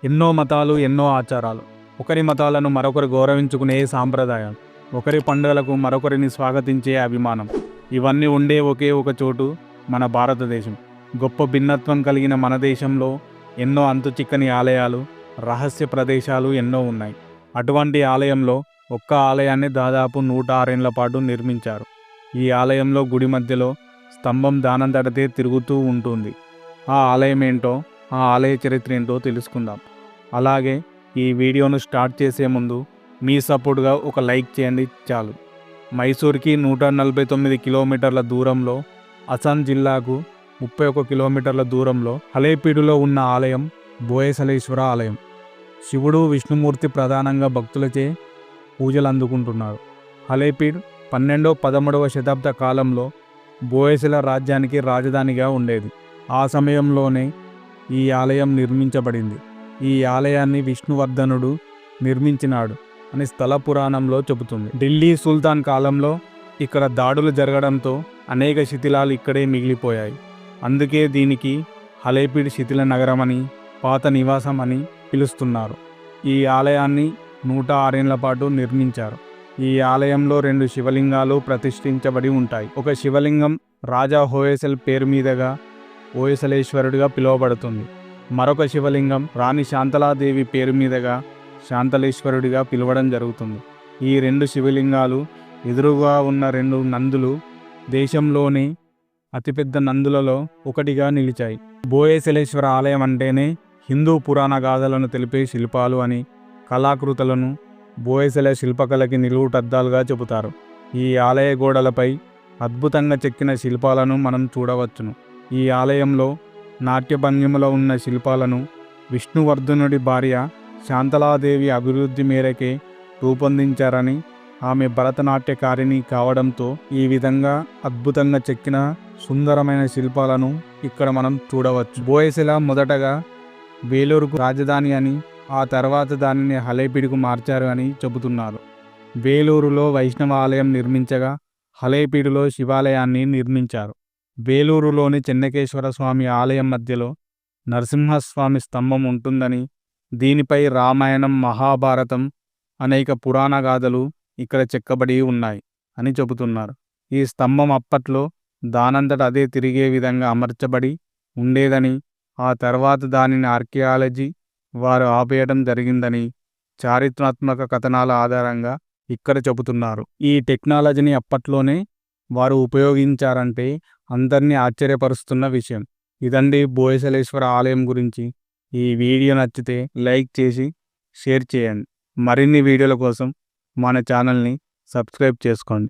ఎన్నో మతాలు, ఎన్నో ఆచారాలు. ఒకరి మతాలను మరొకరు గౌరవించుకునే సాంప్రదాయాలు, ఒకరి పండుగలకు మరొకరిని స్వాగతించే అభిమానం, ఇవన్నీ ఉండే ఒకే ఒక చోటు మన భారతదేశం. గొప్ప భిన్నత్వం కలిగిన మన దేశంలో ఎన్నో అంతుచిక్కని ఆలయాలు, రహస్య ప్రదేశాలు ఎన్నో ఉన్నాయి. అటువంటి ఆలయంలో ఒక్క ఆలయాన్ని దాదాపు 106 ఏళ్ల పాటు నిర్మించారు. ఈ ఆలయంలో గుడి మధ్యలో స్తంభం దానంతటదే తిరుగుతూ ఉంటుంది. ఆ ఆలయం ఏంటో, ఆ ఆలయ చరిత్ర ఏంటో తెలుసుకుందాం. అలాగే ఈ వీడియోను స్టార్ట్ చేసే ముందు మీ సపోర్ట్గా ఒక లైక్ చేయండి చాలు. మైసూర్కి 149 కిలోమీటర్ల దూరంలో, అస్సాం జిల్లాకు 31 కిలోమీటర్ల దూరంలో హలేపీడులో ఉన్న ఆలయం బోయసలేశ్వర ఆలయం. శివుడు, విష్ణుమూర్తి ప్రధానంగా భక్తులచే పూజలు అందుకుంటున్నారు. హలేపీడ్ 12వ-13వ శతాబ్ద కాలంలో బోయసల రాజ్యానికి రాజధానిగా ఉండేది. ఆ సమయంలోనే ఈ ఆలయం నిర్మించబడింది. ఈ ఆలయాన్ని విష్ణువర్ధనుడు నిర్మించినాడు అని స్థల పురాణంలో చెబుతుంది. ఢిల్లీ సుల్తాన్ కాలంలో ఇక్కడ దాడులు జరగడంతో అనేక శిథిలాలు ఇక్కడే మిగిలిపోయాయి. అందుకే దీనికి హలేపీడ్ శిథిల నగరం అని, పాత నివాసం అని పిలుస్తున్నారు. ఈ ఆలయాన్ని 106 ఏళ్ల పాటు నిర్మించారు. ఈ ఆలయంలో 2 శివలింగాలు ప్రతిష్ఠించబడి ఉంటాయి. ఒక శివలింగం రాజా హోయసల్ పేరు మీదుగా హోయసలేశ్వరుడిగా పిలువబడుతుంది. మరొక శివలింగం రాణి శాంతలాదేవి పేరు మీదుగా శాంతలేశ్వరుడిగా పిలవడం జరుగుతుంది. ఈ 2 శివలింగాలు ఎదురుగా ఉన్న 2 నందులు దేశంలోని అతిపెద్ద నందులలో ఒకటిగా నిలిచాయి. బోయసలేశ్వర ఆలయం అంటేనే హిందూ పురాణ గాథలను తెలిపే శిల్పాలు అని, కళాకృతులను బోయసల శిల్పకళకి నిలువుటద్దాలుగా చెబుతారు. ఈ ఆలయ గోడలపై అద్భుతంగా చెక్కిన శిల్పాలను మనం చూడవచ్చును. ఈ ఆలయంలో నాట్యభంగిమలో ఉన్న శిల్పాలను విష్ణువర్ధనుడి భార్య శాంతలాదేవి అభివృద్ధి మేరకే రూపొందించారని, ఆమె భరతనాట్యకారిణి కావడంతో ఈ విధంగా అద్భుతంగా చెక్కిన సుందరమైన శిల్పాలను ఇక్కడ మనం చూడవచ్చు. బోయసల మొదటగా వేలూరుకు రాజధాని అని, ఆ తర్వాత దానిని హలేపీడుకు మార్చారు అని చెబుతున్నారు. వేలూరులో వైష్ణవ ఆలయం నిర్మించగా హలేపీడులో శివాలయాన్ని నిర్మించారు. వేలూరులోని చెన్నకేశ్వర స్వామి ఆలయం మధ్యలో నరసింహస్వామి స్తంభం ఉంటుందని, దీనిపై రామాయణం, మహాభారతం, అనేక పురాణ గాథలు ఇక్కడ చెక్కబడి ఉన్నాయి అని చెబుతున్నారు. ఈ స్తంభం అప్పట్లో దానంతట అదే తిరిగే విధంగా అమర్చబడి ఉండేదని, ఆ తర్వాత దానిని ఆర్కియాలజీ వారు ఆపేయడం జరిగిందని చారిత్రాత్మక కథనాల ఆధారంగా ఇక్కడ చెబుతున్నారు. ఈ టెక్నాలజీని అప్పట్లోనే వారు ఉపయోగించారంటే అందరినీ ఆశ్చర్యపరుస్తున్న విషయం. ఇదండి బోయసలేశ్వర ఆలయం గురించి. ఈ వీడియో నచ్చితే లైక్ చేసి షేర్ చేయండి. మరిన్ని వీడియోల కోసం మన ఛానల్ని సబ్స్క్రైబ్ చేసుకోండి.